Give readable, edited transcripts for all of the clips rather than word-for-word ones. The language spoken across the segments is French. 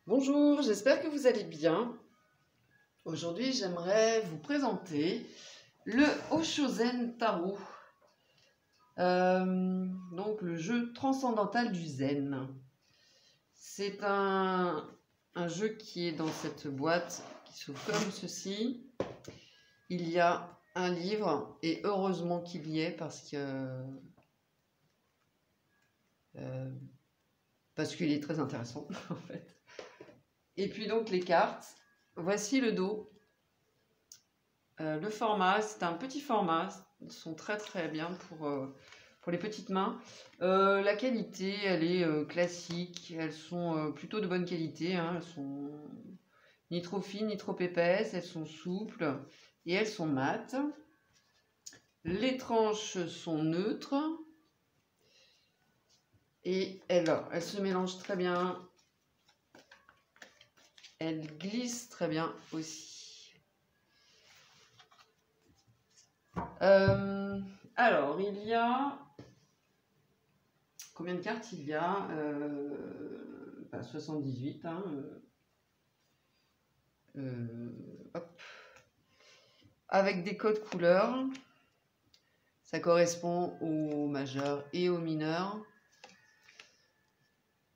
Bonjour, j'espère que vous allez bien. Aujourd'hui, j'aimerais vous présenter le Oshozen Tarot, donc le jeu transcendantal du Zen. C'est un jeu qui est dans cette boîte qui s'ouvre comme ceci. Il y a un livre, et heureusement qu'il y est parce qu'il est très intéressant en fait. Et puis donc les cartes, voici le dos. Le format, c'est un petit format, ils sont très bien pour les petites mains. La qualité, elle est classique, elles sont plutôt de bonne qualité, hein. Elles sont ni trop fines ni trop épaisses, elles sont souples et elles sont mates. Les tranches sont neutres et elles se mélangent très bien. Elles glissent très bien aussi. Alors, il y a... Combien de cartes il y a 78. Hein, hop. Avec des codes couleurs. Ça correspond au majeur et au mineur.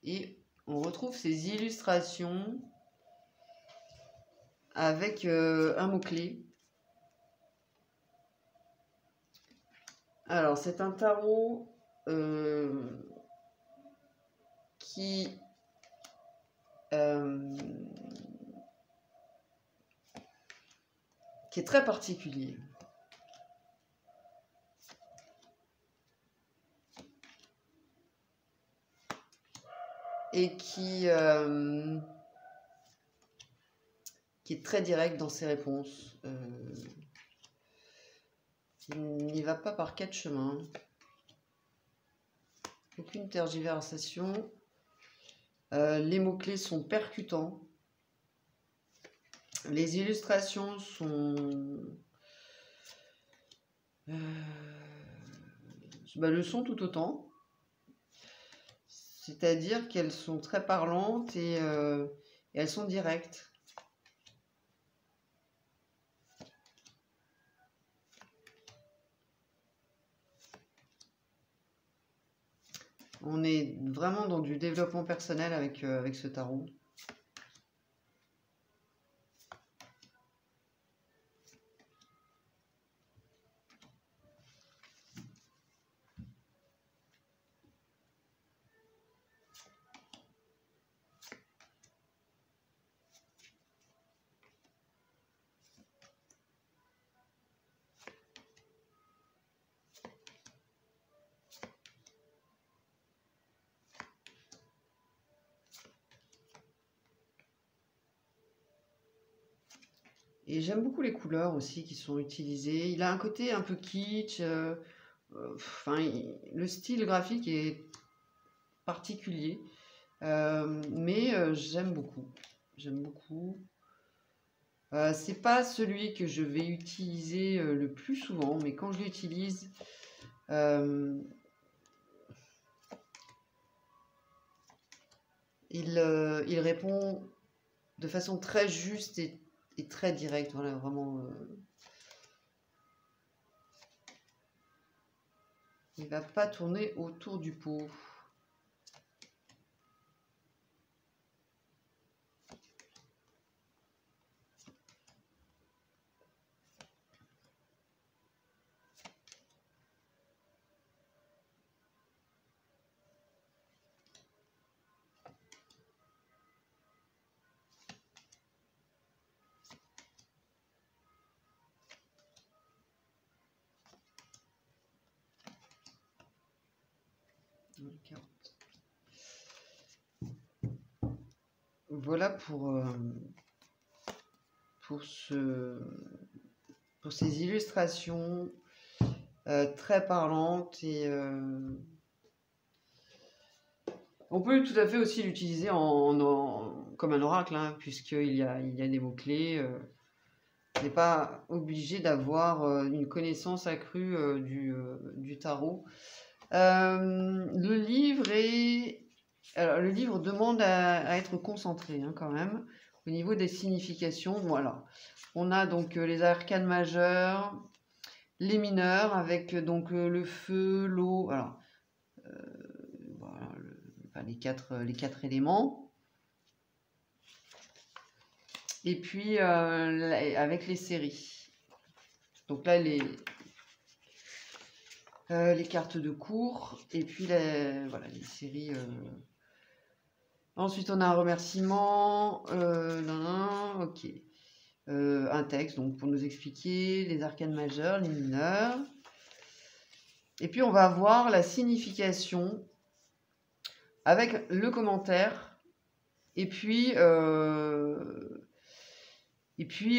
Et on retrouve ces illustrations avec un mot-clé. Alors, c'est un tarot qui est très particulier. Et qui est très direct dans ses réponses. Il n'y va pas par quatre chemins. Aucune tergiversation. Les mots-clés sont percutants. Les illustrations sont... le sont tout autant. C'est-à-dire qu'elles sont très parlantes et elles sont directes. On est vraiment dans du développement personnel avec ce tarot. Et j'aime beaucoup les couleurs aussi qui sont utilisées. Il a un côté un peu kitsch. Le style graphique est particulier. Mais j'aime beaucoup. J'aime beaucoup. C'est pas celui que je vais utiliser le plus souvent, mais quand je l'utilise, il répond de façon très juste et très directe. Voilà, vraiment. Il va pas tourner autour du pot. Voilà pour ces illustrations très parlantes et on peut tout à fait aussi l'utiliser comme un oracle, hein, puisqu'il y a des mots-clés. On n'est pas obligé d'avoir une connaissance accrue du tarot. Le livre est Alors, le livre demande à être concentré hein, quand même, au niveau des significations. Voilà. On a donc les arcanes majeures, les mineurs, avec le feu, l'eau, alors, voilà, enfin, les quatre éléments. Et puis, avec les séries. Donc là, les cartes de cours, et puis voilà, les séries. Ensuite, on a un remerciement, ok. Un texte donc pour nous expliquer les arcanes majeures, les mineurs. Et puis, on va voir la signification avec le commentaire. Et puis,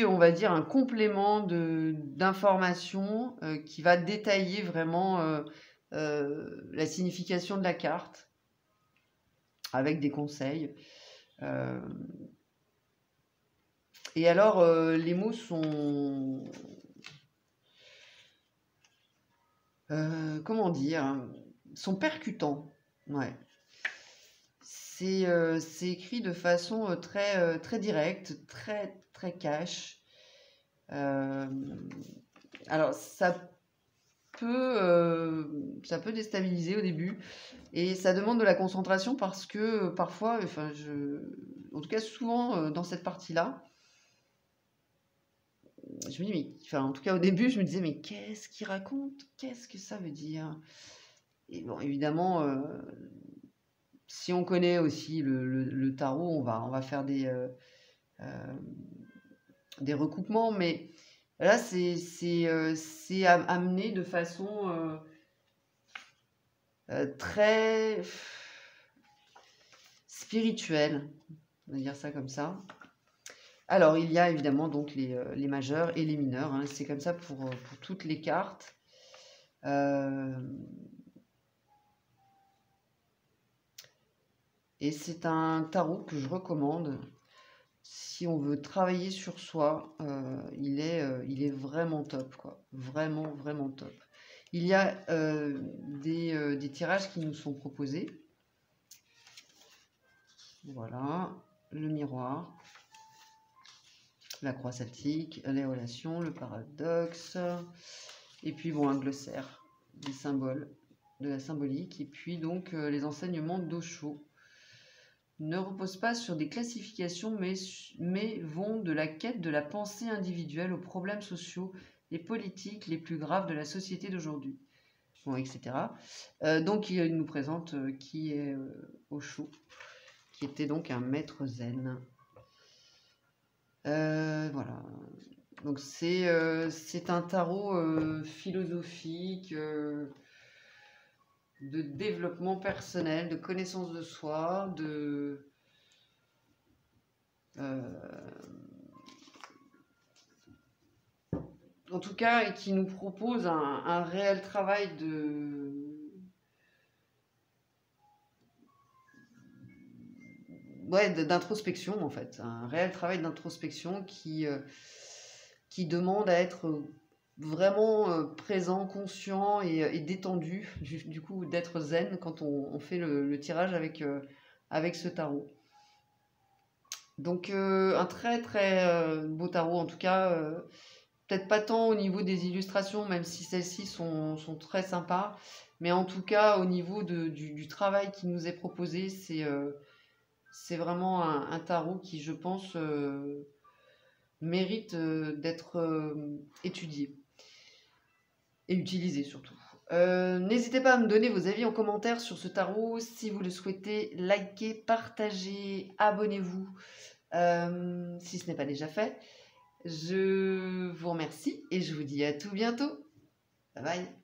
on va dire un complément d'information qui va détailler vraiment la signification de la carte avec des conseils. Et alors, les mots sont... comment dire? Sont percutants. Ouais. C'est écrit de façon très, très directe, très, très cash. Alors, ça peut déstabiliser au début et ça demande de la concentration parce que parfois, enfin, en tout cas souvent dans cette partie-là, je me dis, mais, enfin, en tout cas au début, je me disais, mais qu'est-ce qu'il raconte? Qu'est-ce que ça veut dire? Et bon, évidemment, si on connaît aussi le tarot, on va faire des recoupements, mais là, c'est amené de façon très spirituelle, on va dire ça comme ça. Alors, il y a évidemment donc les majeurs et les mineurs, hein, c'est comme ça pour toutes les cartes. Et c'est un tarot que je recommande. Si on veut travailler sur soi, il est vraiment top, quoi. Vraiment, vraiment top. Il y a des tirages qui nous sont proposés. Voilà, le miroir, la croix celtique, les relations, le paradoxe, et puis bon, un glossaire, des symboles, de la symbolique, et puis donc les enseignements d'Osho. Ne reposent pas sur des classifications, mais vont de la quête de la pensée individuelle aux problèmes sociaux et politiques les plus graves de la société d'aujourd'hui. Bon, etc. Donc, il nous présente qui est Osho, qui était donc un maître zen. Voilà. Donc, c'est un tarot philosophique, de développement personnel, de connaissance de soi, en tout cas, et qui nous propose un réel travail d'introspection, en fait. Un réel travail d'introspection qui demande à être vraiment présent, conscient et détendu, du coup, d'être zen quand on fait le tirage avec ce tarot. Donc, un très, très beau tarot, en tout cas... peut-être pas tant au niveau des illustrations, même si celles-ci sont très sympas, mais en tout cas au niveau du travail qui nous est proposé, c'est vraiment un tarot qui, je pense, mérite d'être étudié et utilisé surtout. N'hésitez pas à me donner vos avis en commentaire sur ce tarot. Si vous le souhaitez, likez, partagez, abonnez-vous si ce n'est pas déjà fait. Je vous remercie et je vous dis à tout bientôt. Bye bye.